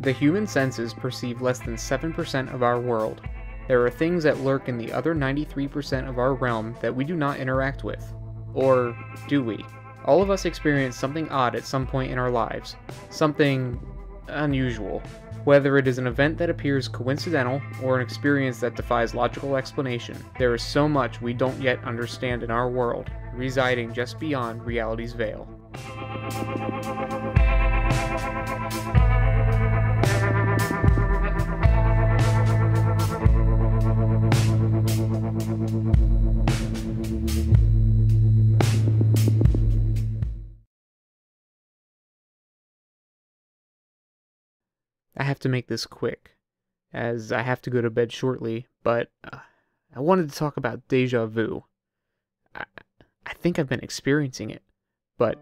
The human senses perceive less than 7% of our world. There are things that lurk in the other 93% of our realm that we do not interact with. Or do we? All of us experience something odd at some point in our lives. Something unusual. Whether it is an event that appears coincidental or an experience that defies logical explanation, there is so much we don't yet understand in our world, residing just beyond reality's veil. I have to make this quick, as I have to go to bed shortly, but I wanted to talk about Deja Vu. I think I've been experiencing it, but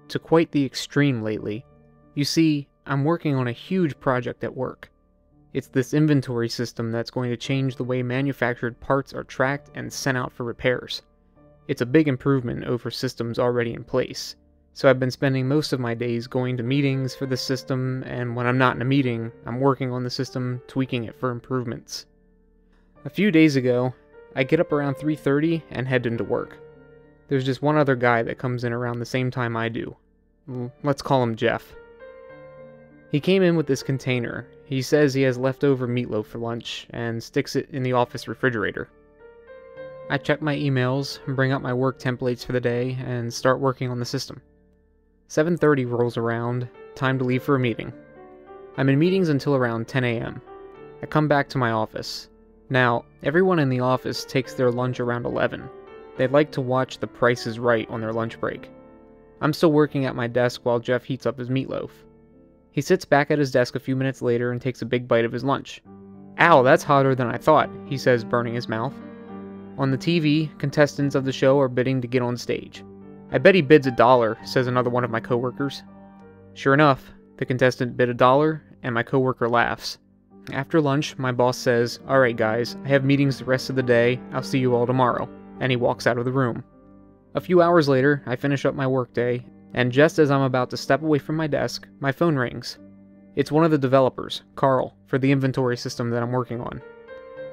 to quite the extreme lately. You see, I'm working on a huge project at work. It's this inventory system that's going to change the way manufactured parts are tracked and sent out for repairs. It's a big improvement over systems already in place. So I've been spending most of my days going to meetings for the system, and when I'm not in a meeting, I'm working on the system, tweaking it for improvements. A few days ago, I get up around 3:30 and head into work. There's just one other guy that comes in around the same time I do. Let's call him Jeff. He came in with this container. He says he has leftover meatloaf for lunch, and sticks it in the office refrigerator. I check my emails, bring up my work templates for the day, and start working on the system. 7:30 rolls around, time to leave for a meeting. I'm in meetings until around 10 a.m. I come back to my office. Now, everyone in the office takes their lunch around 11. They like to watch The Price is Right on their lunch break. I'm still working at my desk while Jeff heats up his meatloaf. He sits back at his desk a few minutes later and takes a big bite of his lunch. "Ow, that's hotter than I thought," he says, burning his mouth. On the TV, contestants of the show are bidding to get on stage. "I bet he bids $1, says another one of my coworkers. Sure enough, the contestant bid $1, and my coworker laughs. After lunch, my boss says, "Alright guys, I have meetings the rest of the day, I'll see you all tomorrow," and he walks out of the room. A few hours later, I finish up my workday, and just as I'm about to step away from my desk, my phone rings. It's one of the developers, Carl, for the inventory system that I'm working on.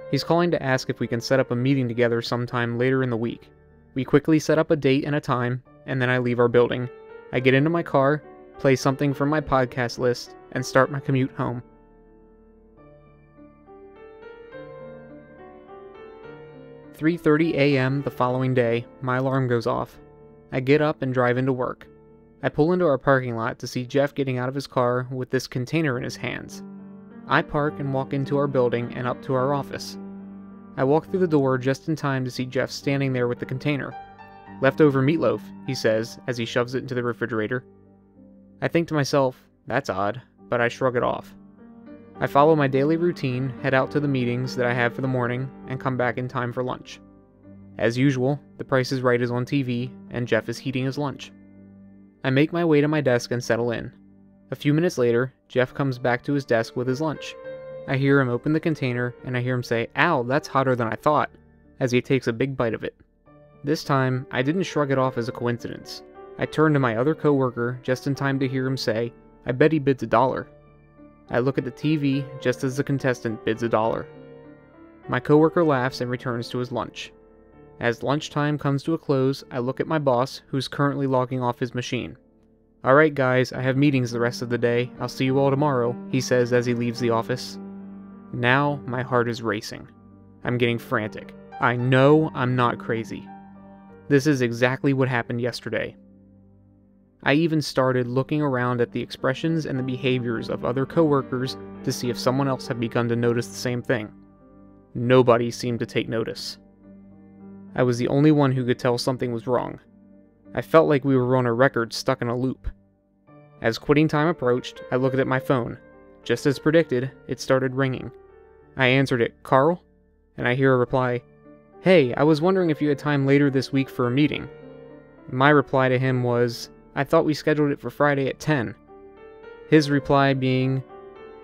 He's calling to ask if we can set up a meeting together sometime later in the week. We quickly set up a date and a time, and then I leave our building. I get into my car, play something from my podcast list, and start my commute home. At 3:30 a.m. the following day, my alarm goes off. I get up and drive into work. I pull into our parking lot to see Jeff getting out of his car with this container in his hands. I park and walk into our building and up to our office. I walk through the door just in time to see Jeff standing there with the container. "Leftover meatloaf," he says as he shoves it into the refrigerator. I think to myself, that's odd, but I shrug it off. I follow my daily routine, head out to the meetings that I have for the morning, and come back in time for lunch. As usual, The Price is Right is on TV, and Jeff is heating his lunch. I make my way to my desk and settle in. A few minutes later, Jeff comes back to his desk with his lunch. I hear him open the container, and I hear him say, "Ow, that's hotter than I thought," as he takes a big bite of it. This time, I didn't shrug it off as a coincidence. I turn to my other coworker just in time to hear him say, "I bet he bids $1." I look at the TV just as the contestant bids $1. My coworker laughs and returns to his lunch. As lunchtime comes to a close, I look at my boss, who's currently logging off his machine. "Alright guys, I have meetings the rest of the day, I'll see you all tomorrow," he says as he leaves the office. Now, my heart is racing. I'm getting frantic. I know I'm not crazy. This is exactly what happened yesterday. I even started looking around at the expressions and the behaviors of other coworkers to see if someone else had begun to notice the same thing. Nobody seemed to take notice. I was the only one who could tell something was wrong. I felt like we were on a record stuck in a loop. As quitting time approached, I looked at my phone. Just as predicted, it started ringing. I answered it, "Carl?" And I hear a reply, "Hey, I was wondering if you had time later this week for a meeting." My reply to him was, "I thought we scheduled it for Friday at 10. His reply being,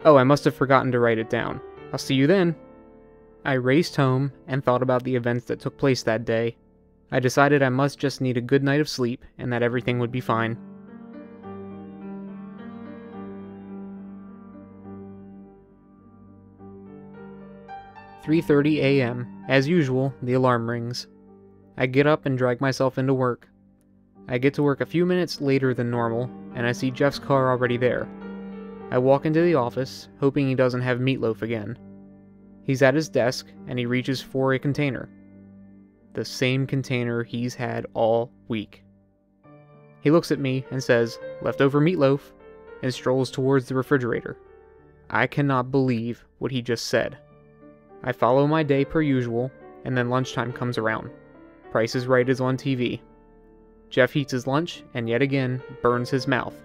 "Oh, I must have forgotten to write it down. I'll see you then." I raced home and thought about the events that took place that day. I decided I must just need a good night of sleep and that everything would be fine. 3:30 a.m. As usual, the alarm rings. I get up and drag myself into work. I get to work a few minutes later than normal, and I see Jeff's car already there. I walk into the office, hoping he doesn't have meatloaf again. He's at his desk, and he reaches for a container. The same container he's had all week. He looks at me and says, "Leftover meatloaf," and strolls towards the refrigerator. I cannot believe what he just said. I follow my day per usual, and then lunchtime comes around. Price is Right is on TV. Jeff eats his lunch, and yet again, burns his mouth.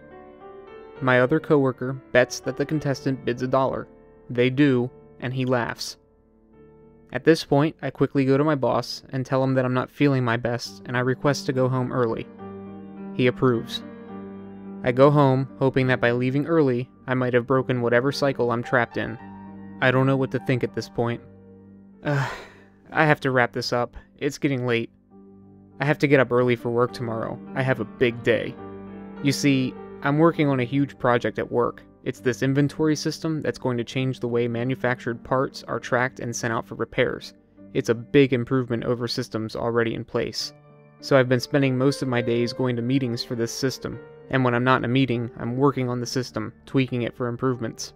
My other coworker bets that the contestant bids $1. They do, and he laughs. At this point, I quickly go to my boss and tell him that I'm not feeling my best, and I request to go home early. He approves. I go home, hoping that by leaving early, I might have broken whatever cycle I'm trapped in. I don't know what to think at this point. I have to wrap this up. It's getting late. I have to get up early for work tomorrow. I have a big day. You see, I'm working on a huge project at work. It's this inventory system that's going to change the way manufactured parts are tracked and sent out for repairs. It's a big improvement over systems already in place. So I've been spending most of my days going to meetings for this system, and when I'm not in a meeting, I'm working on the system, tweaking it for improvements.